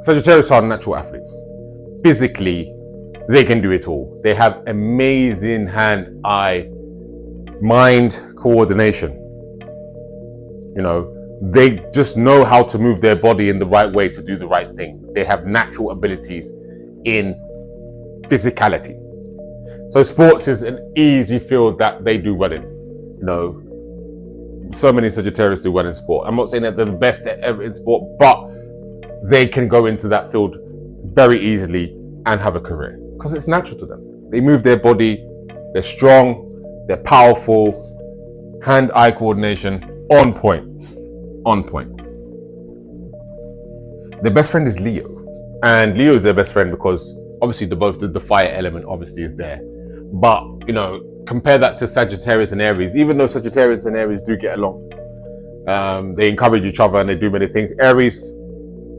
Sagittarius are natural athletes. Physically, they can do it all. They have amazing hand-eye mind coordination. You know, they just know how to move their body in the right way to do the right thing. They have natural abilities in physicality. So sports is an easy field that they do well in. You know, so many Sagittarius do well in sport. I'm not saying that they're the best ever in sport, but they can go into that field very easily and have a career because it's natural to them. They move their body, they're strong, they're powerful, hand-eye coordination, on point. On point. Their best friend is Leo. And Leo is their best friend because obviously the fire element obviously is there. But, you know, compare that to Sagittarius and Aries. Even though Sagittarius and Aries do get along, they encourage each other and they do many things. Aries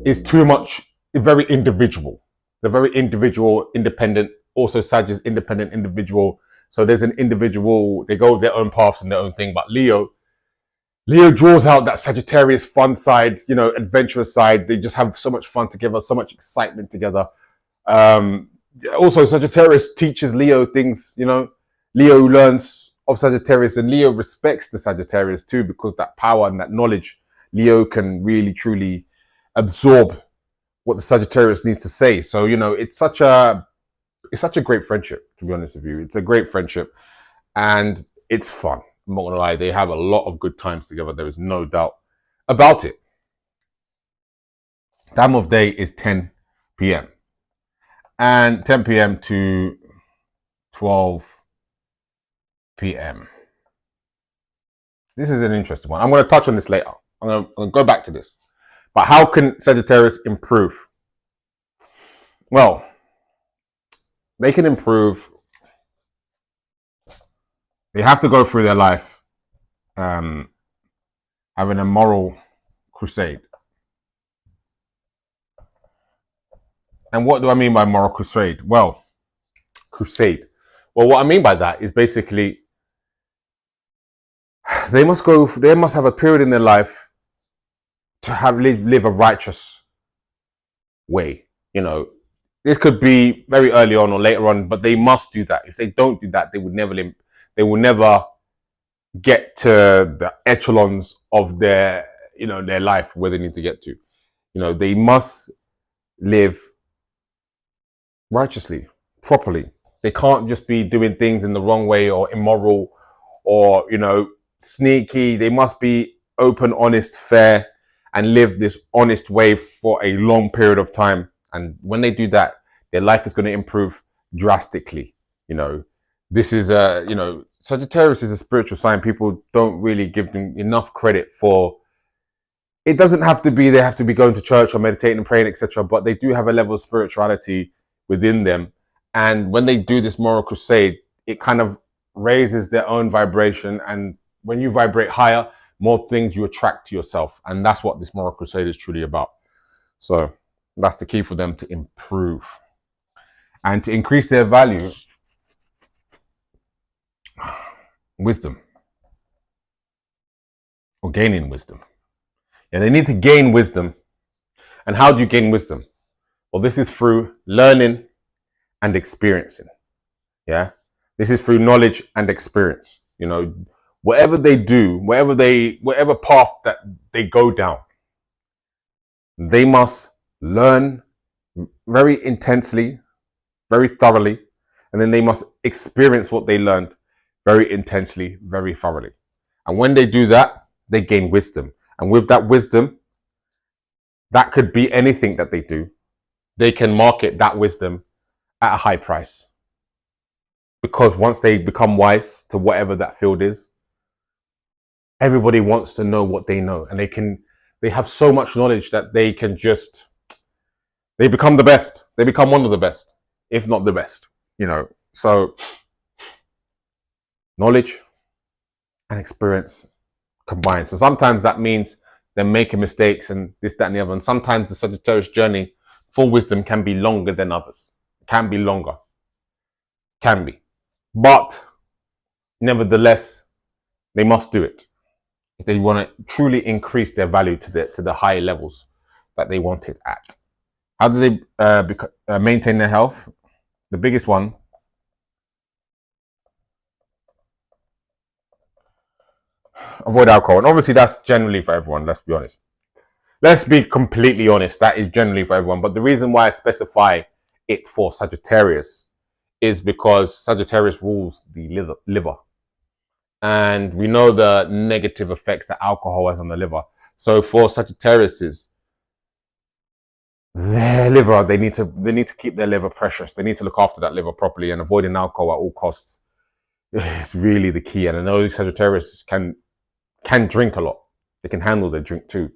is too much, very individual. They're very individual, independent. Also, Sag is independent, individual. So there's an individual, they go their own paths and their own thing. But Leo draws out that Sagittarius fun side, you know, adventurous side. They just have so much fun together, so much excitement together. Also, Sagittarius teaches Leo things, you know. Leo learns of Sagittarius and Leo respects the Sagittarius too because that power and that knowledge, Leo can really, truly absorb what the Sagittarius needs to say. So, you know, it's such a great friendship, to be honest with you. It's a great friendship and it's fun. I'm not gonna lie, they have a lot of good times together. There is no doubt about it. Time of day is 10 p.m. and 10 p.m. to 12 p.m. This is an interesting one. I'm going to touch on this later. I'm going to go back to this. But how can Sagittarius improve? Well, they can improve. They have to go through their life having a moral crusade. And what do I mean by moral crusade? Well, what I mean by that is basically they must have a period in their life to live a righteous way. You know, this could be very early on or later on, but they must do that. If they don't do that, they will never get to the echelons of their life where they need to get to. You know, they must live righteously, properly. They can't just be doing things in the wrong way or immoral or, you know, sneaky. They must be open, honest, fair, and live this honest way for a long period of time. And when they do that, their life is going to improve drastically. You know, this is Sagittarius is a spiritual sign. People don't really give them enough credit for. It doesn't have to be they have to be going to church or meditating and praying, etc. But they do have a level of spirituality within them. And when they do this moral crusade, it kind of raises their own vibration. And when you vibrate higher, more things you attract to yourself. And that's what this moral crusade is truly about. So that's the key for them to improve and to increase their value. Wisdom, or gaining wisdom. Yeah, they need to gain wisdom. And how do you gain wisdom? Well, this is through learning and experiencing. Yeah, this is through knowledge and experience. You know, whatever they do, whatever path that they go down, they must learn very intensely, very thoroughly, and then they must experience what they learned very intensely, very thoroughly. And when they do that, they gain wisdom. And with that wisdom, that could be anything that they do. They can market that wisdom at a high price. Because once they become wise to whatever that field is, everybody wants to know what they know. And they have so much knowledge that they become the best. They become one of the best, if not the best, you know. So knowledge and experience combined. So sometimes that means they're making mistakes and this, that, and the other. And sometimes the Sagittarius journey for wisdom can be longer than others. It can be longer. Can be. But nevertheless, they must do it if they want to truly increase their value to the high levels that they want it at. How do they maintain their health? The biggest one, avoid alcohol. And obviously that's generally for everyone, let's be honest. Let's be completely honest, that is generally for everyone. But the reason why I specify it for Sagittarius is because Sagittarius rules the liver. And we know the negative effects that alcohol has on the liver. So for Sagittarius, their liver, they need to keep their liver precious. They need to look after that liver properly, and avoiding alcohol at all costs is really the key. And I know Sagittarius can drink a lot. They can handle their drink too.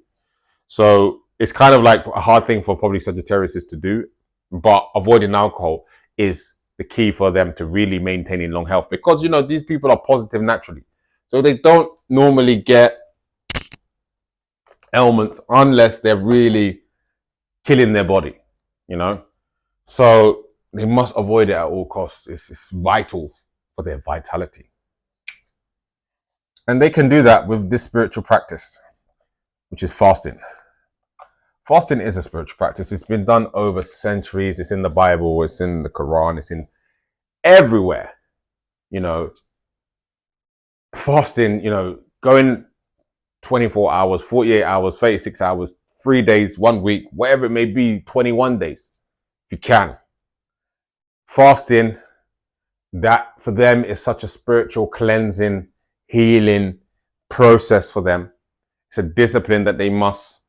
So it's kind of like a hard thing for probably Sagittarius to do, but avoiding alcohol is the key for them to really maintaining long health, because, you know, these people are positive naturally. So they don't normally get ailments unless they're really killing their body, you know? So they must avoid it at all costs. It's vital for their vitality. And they can do that with this spiritual practice, which is fasting. Fasting is a spiritual practice. It's been done over centuries. It's in the Bible. It's in the Quran. It's in everywhere. You know, fasting, you know, going 24 hours, 48 hours, 36 hours, 3 days, 1 week, whatever it may be, 21 days, if you can. Fasting, that for them is such a spiritual cleansing, healing process for them. It's a discipline that they must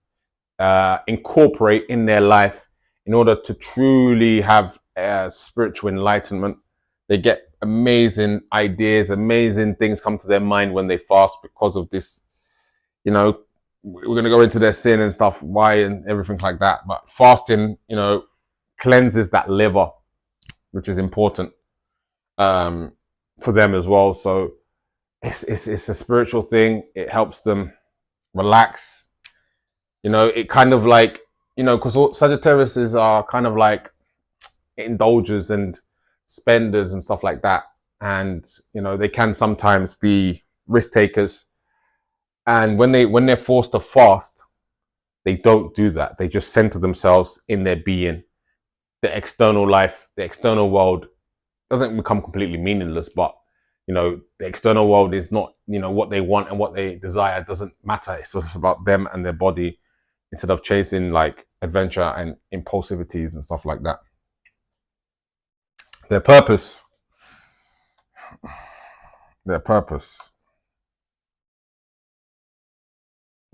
incorporate in their life in order to truly have spiritual enlightenment. They get amazing ideas, amazing things come to their mind when they fast because of this. You know, we're going to go into their sin and stuff, why and everything like that. But fasting, you know, cleanses that liver, which is important for them as well. So it's a spiritual thing. It helps them relax. You know, it kind of like, you know, because Sagittarius are kind of like indulgers and spenders and stuff like that. And, you know, they can sometimes be risk takers. And when they're forced to fast, they don't do that. They just center themselves in their being. The external life, the external world doesn't become completely meaningless, but, you know, the external world is not, you know, what they want and what they desire doesn't matter. It's just about them and their body, instead of chasing like adventure and impulsivities and stuff like that. Their purpose,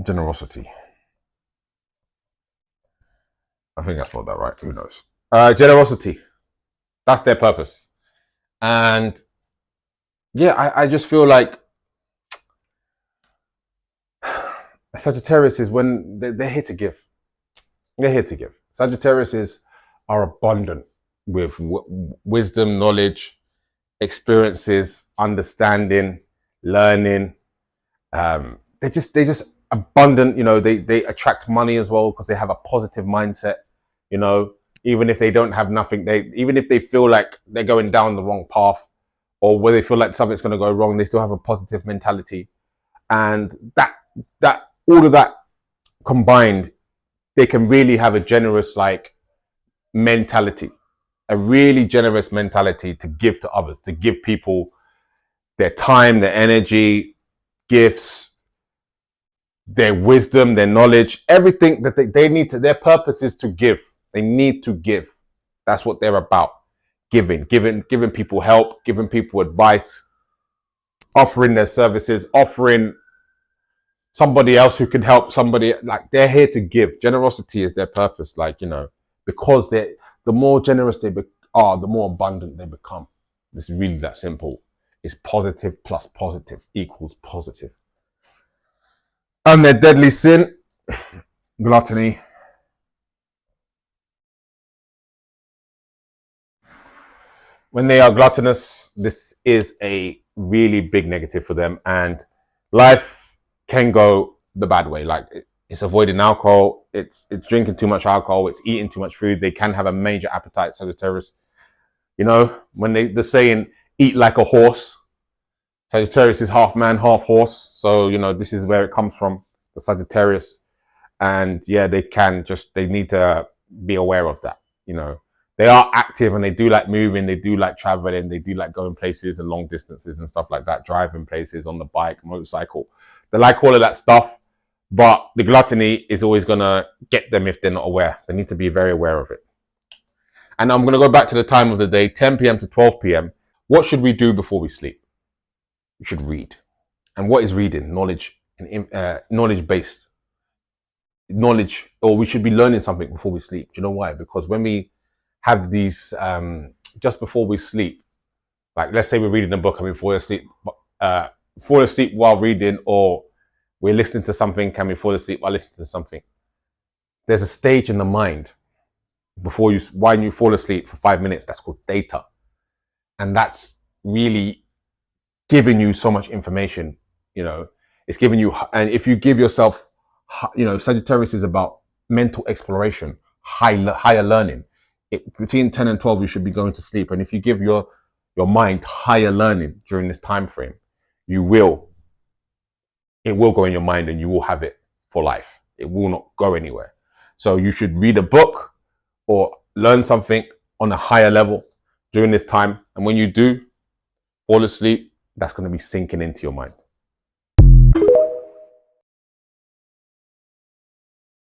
generosity. I think I spelled that right. Who knows? Generosity. That's their purpose. And yeah, I just feel like Sagittarius is when they're here to give. They're here to give. Sagittarius are abundant with wisdom, knowledge, experiences, understanding, learning. They're just abundant. You know, they attract money as well because they have a positive mindset. You know, even if they don't have nothing, even if they feel like they're going down the wrong path, or where they feel like something's going to go wrong, they still have a positive mentality. And that all of that combined, they can really have a generous like mentality, a really generous mentality to give to others, to give people their time, their energy, gifts, their wisdom, their knowledge, everything that they need to. Their purpose is to give. They need to give. That's what they're about. Giving people help, giving people advice, offering their services, offering somebody else who can help somebody. Like, they're here to give. Generosity is their purpose. Like, you know, because the more generous they are, the more abundant they become. It's really that simple. It's positive plus positive equals positive. And their deadly sin, gluttony. When they are gluttonous, this is a really big negative for them, and life can go the bad way. Like, it's avoiding alcohol, it's drinking too much alcohol, it's eating too much food. They can have a major appetite, Sagittarius. You know, when they're saying eat like a horse, Sagittarius is half man, half horse. So, you know, this is where it comes from, the Sagittarius. And yeah, they need to be aware of that. You know, they are active and they do like moving, they do like traveling, they do like going places and long distances and stuff like that, driving places on the bike, motorcycle. They like all of that stuff, but the gluttony is always going to get them if they're not aware. They need to be very aware of it. And I'm going to go back to the time of the day, 10 p.m. to 12 p.m. What should we do before we sleep? We should read. And what is reading? Knowledge and knowledge-based. Knowledge, or we should be learning something before we sleep. Do you know why? Because when we have these, just before we sleep, like let's say we're reading a book and we fall asleep while reading, or we're listening to something and we fall asleep while listening to something. There's a stage in the mind when you fall asleep for 5 minutes, that's called theta. And that's really giving you so much information, you know, it's giving you, and if you give yourself, you know, Sagittarius is about mental exploration, higher learning. Between 10 and 12, you should be going to sleep. And if you give your mind higher learning during this time frame, it will go in your mind and you will have it for life. It will not go anywhere. So you should read a book or learn something on a higher level during this time. And when you do fall asleep, that's going to be sinking into your mind.